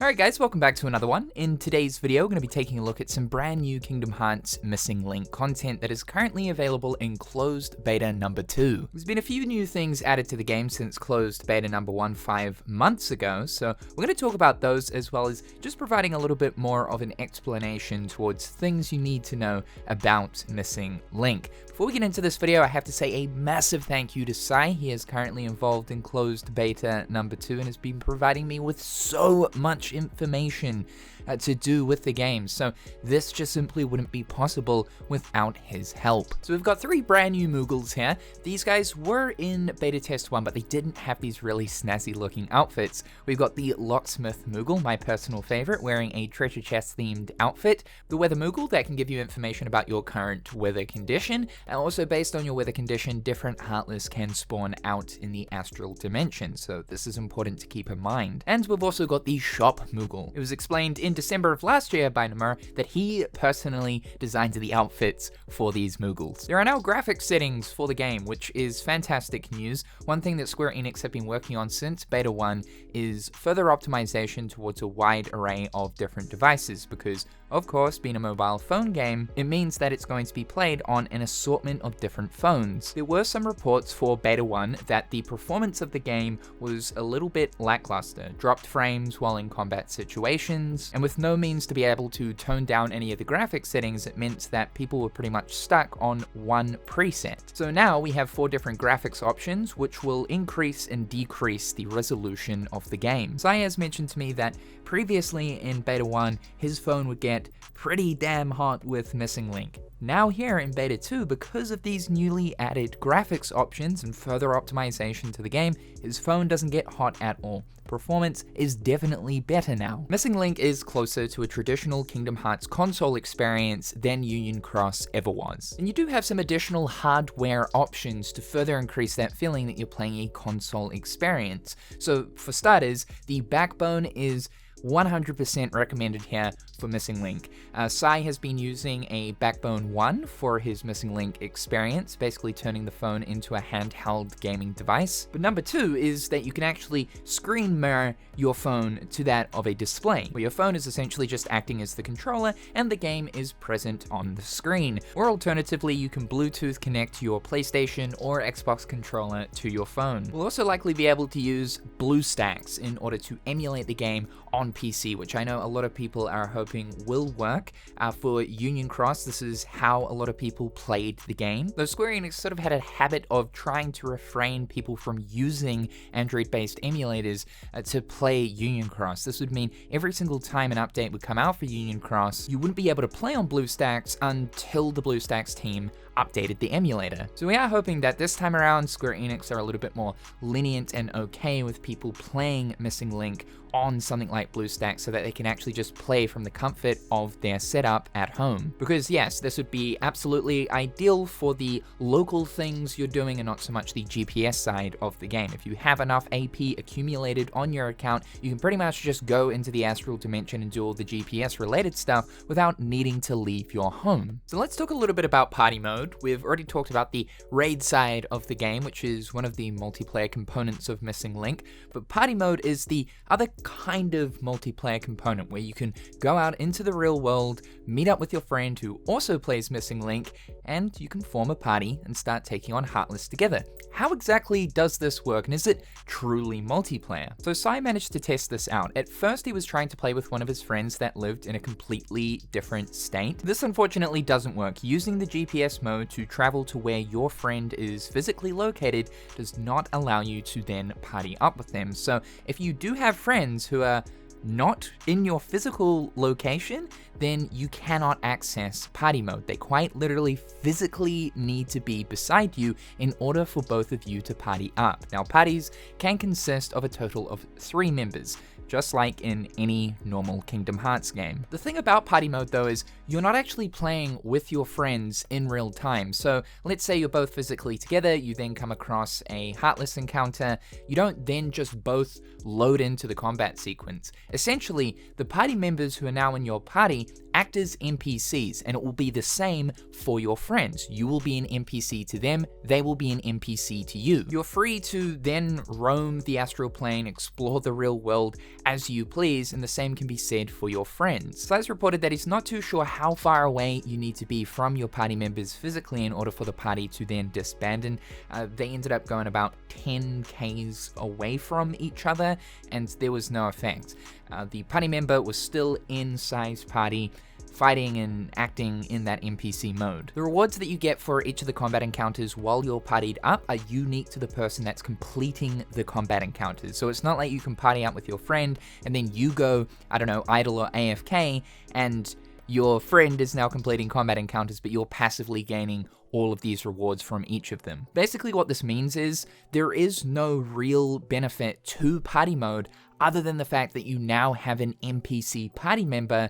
Alright guys, welcome back to another one. In today's video, we're going to be taking a look at some brand new Kingdom Hearts Missing Link content that is currently available in closed beta number 2. There's been a few new things added to the game since closed beta number 1 5 months ago, so we're going to talk about those as well as just providing a little bit more of an explanation towards things you need to know about Missing Link. Before we get into this video, I have to say a massive thank you to Sai. He is currently involved in closed beta number 2 and has been providing me with so much information to do with the game, so this just simply wouldn't be possible without his help. So we've got 3 brand new Mughals here. These guys were in beta test 1, but they didn't have these really snazzy looking outfits. We've got the Locksmith Mughal, my personal favorite, wearing a treasure chest themed outfit. The Weather Mughal, that can give you information about your current weather condition, and also based on your weather condition, different Heartless can spawn out in the astral dimension, so this is important to keep in mind. And we've also got the Shop Mughal. It was explained in December of last year by Namur that he personally designed the outfits for these Mughals. There are now graphic settings for the game, which is fantastic news. One thing that Square Enix have been working on since Beta 1 is further optimization towards a wide array of different devices, because of course, being a mobile phone game, it means that it's going to be played on an assortment of different phones. There were some reports for Beta 1 that the performance of the game was a little bit lackluster, dropped frames while in combat situations, and with no means to be able to tone down any of the graphic settings, it meant that people were pretty much stuck on one preset. So now we have 4 different graphics options, which will increase and decrease the resolution of the game. Sai has mentioned to me that previously in Beta 1, his phone would get pretty damn hot with Missing Link. Now here in Beta 2, because of these newly added graphics options and further optimization to the game, his phone doesn't get hot at all. Performance is definitely better now. Missing Link is closer to a traditional Kingdom Hearts console experience than Union Cross ever was. And you do have some additional hardware options to further increase that feeling that you're playing a console experience. So for starters, the backbone is 100% recommended here for Missing Link. Sai has been using a Backbone 1 for his Missing Link experience, basically turning the phone into a handheld gaming device. But number 2 is that you can actually screen mirror your phone to that of a display, where your phone is essentially just acting as the controller and the game is present on the screen. Or alternatively, you can Bluetooth connect your PlayStation or Xbox controller to your phone. We'll also likely be able to use BlueStacks in order to emulate the game on PC, which I know a lot of people are hoping will work. For Union Cross, this is how a lot of people played the game. Though Square Enix sort of had a habit of trying to refrain people from using Android-based emulators to play Union Cross. This would mean every single time an update would come out for Union Cross, you wouldn't be able to play on BlueStacks until the BlueStacks team updated the emulator. So we are hoping that this time around, Square Enix are a little bit more lenient and okay with people playing Missing Link on something like BlueStacks so that they can actually just play from the comfort of their setup at home. Because yes, this would be absolutely ideal for the local things you're doing and not so much the GPS side of the game. If you have enough AP accumulated on your account, you can pretty much just go into the astral dimension and do all the GPS related stuff without needing to leave your home. So let's talk a little bit about party mode. We've already talked about the raid side of the game, which is one of the multiplayer components of Missing Link, but party mode is the other kind of multiplayer component where you can go out into the real world, meet up with your friend who also plays Missing Link, and you can form a party and start taking on Heartless together. How exactly does this work, and is it truly multiplayer? So Sai managed to test this out. At first he was trying to play with one of his friends that lived in a completely different state. This unfortunately doesn't work. Using the GPS mode to travel to where your friend is physically located does not allow you to then party up with them. So if you do have friends who are not in your physical location, then you cannot access party mode. They quite literally physically need to be beside you in order for both of you to party up. Now, parties can consist of a total of 3 members, just like in any normal Kingdom Hearts game. The thing about party mode though is you're not actually playing with your friends in real time. So let's say you're both physically together, you then come across a Heartless encounter, you don't then just both load into the combat sequence. Essentially, the party members who are now in your party act as NPCs, and it will be the same for your friends. You will be an NPC to them, they will be an NPC to you. You're free to then roam the astral plane, explore the real world as you please, and the same can be said for your friends. Slice reported that he's not too sure how far away you need to be from your party members physically in order for the party to then disband, and they ended up going about 10 Ks away from each other, and there was no effect. The party member was still in Sai's party, fighting and acting in that NPC mode. The rewards that you get for each of the combat encounters while you're partied up are unique to the person that's completing the combat encounters. So it's not like you can party up with your friend and then you go, I don't know, idle or AFK, and your friend is now completing combat encounters, but you're passively gaining all of these rewards from each of them. Basically what this means is there is no real benefit to party mode other than the fact that you now have an NPC party member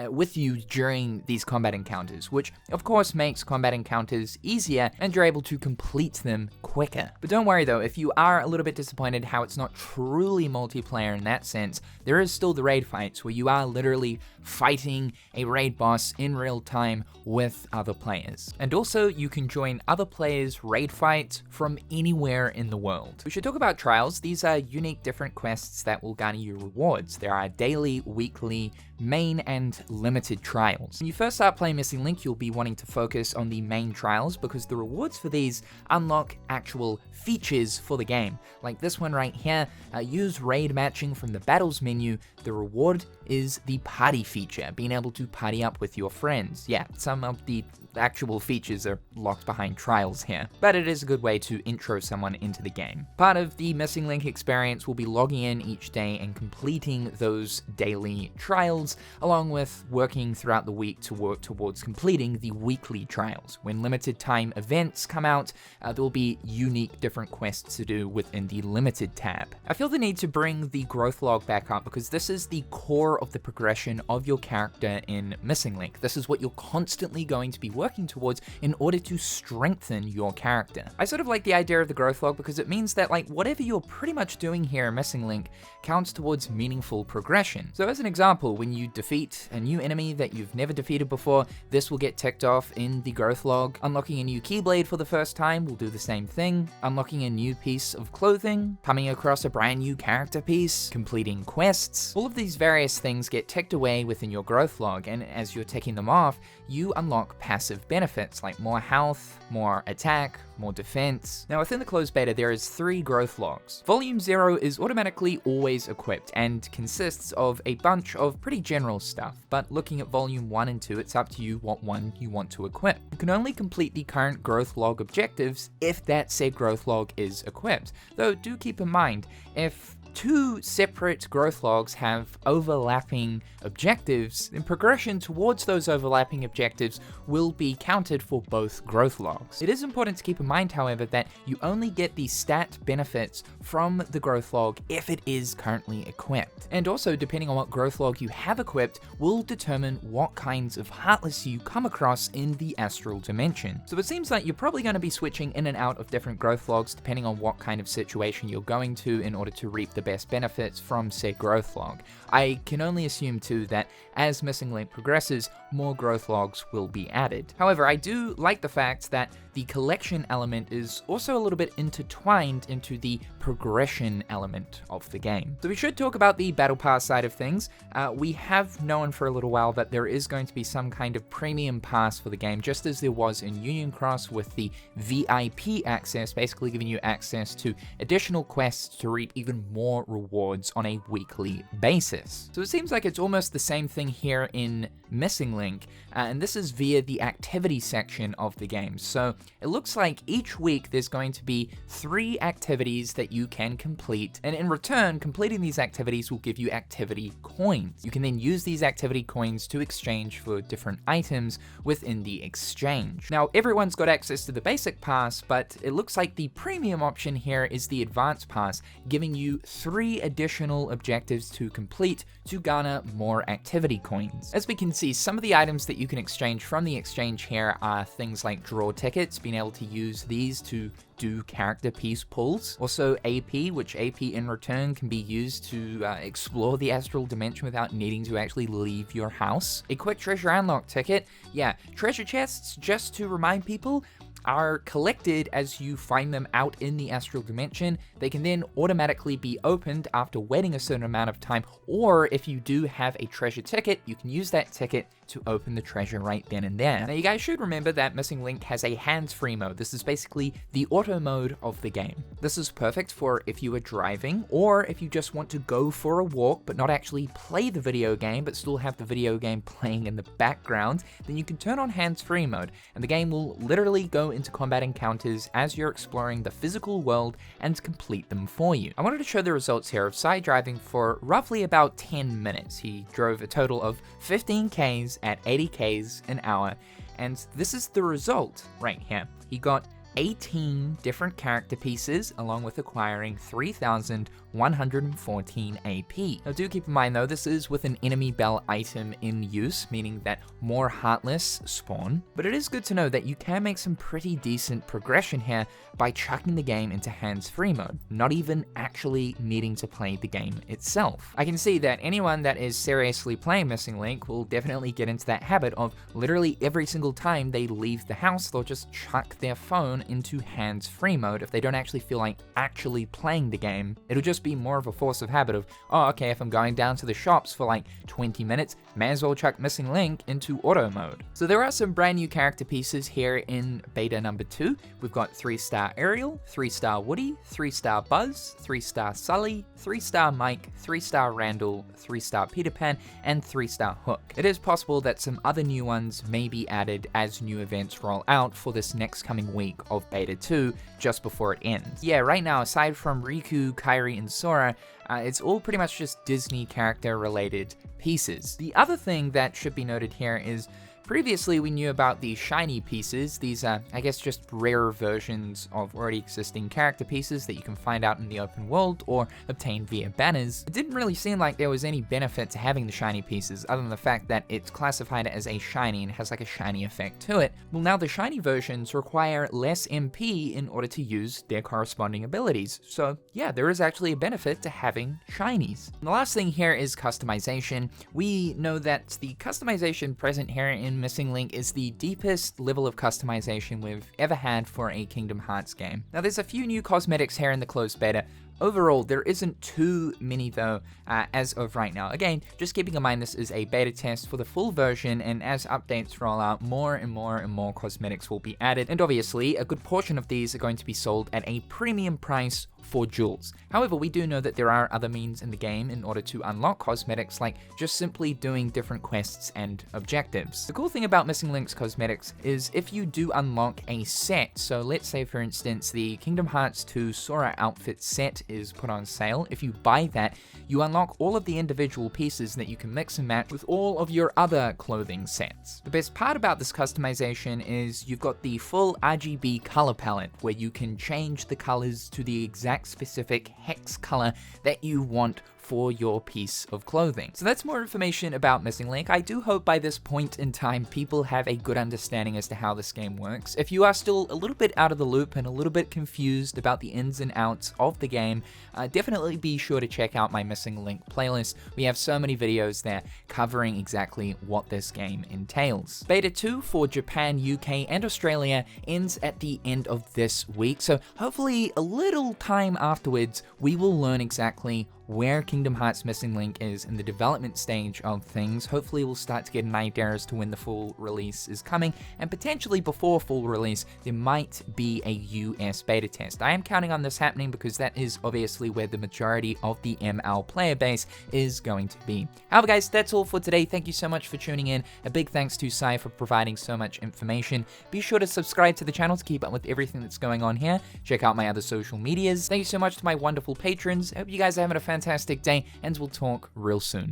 with you during these combat encounters, which of course makes combat encounters easier and you're able to complete them quicker. But don't worry though, if you are a little bit disappointed how it's not truly multiplayer in that sense, there is still the raid fights where you are literally fighting a raid boss in real time with other players. And also you can join other players' raid fights from anywhere in the world. We should talk about trials. These are unique different quests that will garner you rewards. There are daily, weekly, main, and limited trials. When you first start playing Missing Link, you'll be wanting to focus on the main trials because the rewards for these unlock actual features for the game. Like this one right here, use raid matching from the battles menu. The reward is the party feature, being able to party up with your friends. Yeah, some of the actual features are locked behind trials here, but it is a good way to intro someone into the game. Part of the Missing Link experience will be logging in each day and completing those daily trials, along with working throughout the week to work towards completing the weekly trials. When limited time events come out, there will be unique different quests to do within the limited tab. I feel the need to bring the growth log back up because this is the core of the progression of your character in Missing Link. This is what you're constantly going to be working towards in order to strengthen your character. I sort of like the idea of the growth log because it means that like whatever you're pretty much doing here in Missing Link counts towards meaningful progression. So as an example, when you defeat a new enemy that you've never defeated before, this will get ticked off in the growth log. Unlocking a new keyblade for the first time will do the same thing. Unlocking a new piece of clothing, coming across a brand new character piece, completing quests. All of these various things get ticked away within your growth log, and as you're ticking them off, you unlock passive benefits like more health, more attack, more defense. Now within the closed beta there is 3 growth logs. Volume 0 is automatically always equipped and consists of a bunch of pretty general stuff, but looking at volume 1 and 2, it's up to you what one you want to equip. You can only complete the current growth log objectives if that said growth log is equipped, though do keep in mind, if 2 separate growth logs have overlapping objectives, then progression towards those overlapping objectives will be counted for both growth logs. It is important to keep in mind, however, that you only get the stat benefits from the growth log if it is currently equipped. And also, depending on what growth log you have equipped, will determine what kinds of Heartless you come across in the astral dimension. So it seems like you're probably going to be switching in and out of different growth logs depending on what kind of situation you're going to in order to reap the best benefits from said growth log. I can only assume too that as Missing Link progresses, more growth logs will be added. However, I do like the fact that the collection element is also a little bit intertwined into the progression element of the game. So we should talk about the Battle Pass side of things. We have known for a little while that there is going to be some kind of premium pass for the game, just as there was in Union Cross with the VIP access, basically giving you access to additional quests to reap even more rewards on a weekly basis. So it seems like it's almost the same thing here in Missing Link, and this is via the activity section of the game. So it looks like each week there's going to be 3 activities that you can complete, and in return, completing these activities will give you activity coins. You can then use these activity coins to exchange for different items within the exchange. Now, everyone's got access to the basic pass, but it looks like the premium option here is the advanced pass, giving you 3 additional objectives to complete to garner more activity coins. As we can see, some of the items that you can exchange from the exchange here are things like draw tickets, being able to use these to do character piece pulls. Also AP, which AP in return can be used to explore the astral dimension without needing to actually leave your house. A quick treasure unlock ticket. Yeah, treasure chests, just to remind people, are collected as you find them out in the astral dimension. They can then automatically be opened after waiting a certain amount of time, or if you do have a treasure ticket, you can use that ticket to open the treasure right then and there. Now you guys should remember that Missing Link has a hands-free mode. This is basically the auto mode of the game. This is perfect for if you are driving, or if you just want to go for a walk but not actually play the video game but still have the video game playing in the background, then you can turn on hands-free mode and the game will literally go into combat encounters as you're exploring the physical world and complete them for you. I wanted to show the results here of Sai driving for roughly about 10 minutes. He drove a total of 15 Ks at 80 Ks an hour, and this is the result right here. He got 18 different character pieces, along with acquiring 3,114 AP. Now do keep in mind though, this is with an enemy bell item in use, meaning that more Heartless spawn, but it is good to know that you can make some pretty decent progression here by chucking the game into hands-free mode, not even actually needing to play the game itself. I can see that anyone that is seriously playing Missing Link will definitely get into that habit of literally every single time they leave the house, they'll just chuck their phone into hands-free mode if they don't actually feel like actually playing the game. It'll just be more of a force of habit of, oh, okay, if I'm going down to the shops for like 20 minutes, may as well chuck Missing Link into auto mode. So there are some brand new character pieces here in beta number 2. We've got 3-star Ariel, 3-star Woody, 3-star Buzz, 3-star Sully, 3-star Mike, 3-star Randall, 3-star Peter Pan, and 3-star Hook. It is possible that some other new ones may be added as new events roll out for this next coming week of beta 2 just before it ends. Yeah, right now, aside from Riku, Kairi, and Sora, it's all pretty much just Disney character related pieces. The other thing that should be noted here is previously we knew about the shiny pieces. These are, I guess, just rarer versions of already existing character pieces that you can find out in the open world or obtain via banners. It didn't really seem like there was any benefit to having the shiny pieces other than the fact that it's classified as a shiny and has like a shiny effect to it. Well, now the shiny versions require less MP in order to use their corresponding abilities. So yeah, there is actually a benefit to having shinies. And the last thing here is customization. We know that the customization present here in Missing Link is the deepest level of customization we've ever had for a Kingdom Hearts game. Now there's a few new cosmetics here in the closed beta. Overall, there isn't too many though, as of right now. Again, just keeping in mind this is a beta test for the full version, and as updates roll out, more and more cosmetics will be added, and obviously a good portion of these are going to be sold at a premium price for jewels. However, we do know that there are other means in the game in order to unlock cosmetics, like just simply doing different quests and objectives. The cool thing about Missing Link's cosmetics is if you do unlock a set, so let's say for instance the Kingdom Hearts 2 Sora outfit set is put on sale. If you buy that, you unlock all of the individual pieces that you can mix and match with all of your other clothing sets. The best part about this customization is you've got the full RGB color palette where you can change the colors to the exact specific hex color that you want for your piece of clothing. So that's more information about Missing Link. I do hope by this point in time people have a good understanding as to how this game works. If you are still a little bit out of the loop and a little bit confused about the ins and outs of the game, definitely be sure to check out my Missing Link playlist. We have so many videos there covering exactly what this game entails. Beta 2 for Japan, UK, and Australia ends at the end of this week, so hopefully a little time afterwards we will learn exactly where Kingdom Hearts Missing Link is in the development stage of things. Hopefully we'll start to get an idea as to when the full release is coming, and potentially before full release there might be a US beta test. I am counting on this happening because that is obviously where the majority of the ML player base is going to be. However guys, that's all for today. Thank you so much for tuning in. A big thanks to Sai for providing so much information. Be sure to subscribe to the channel to keep up with everything that's going on here. Check out my other social medias. Thank you so much to my wonderful patrons. I hope you guys are having a fantastic day, and we'll talk real soon.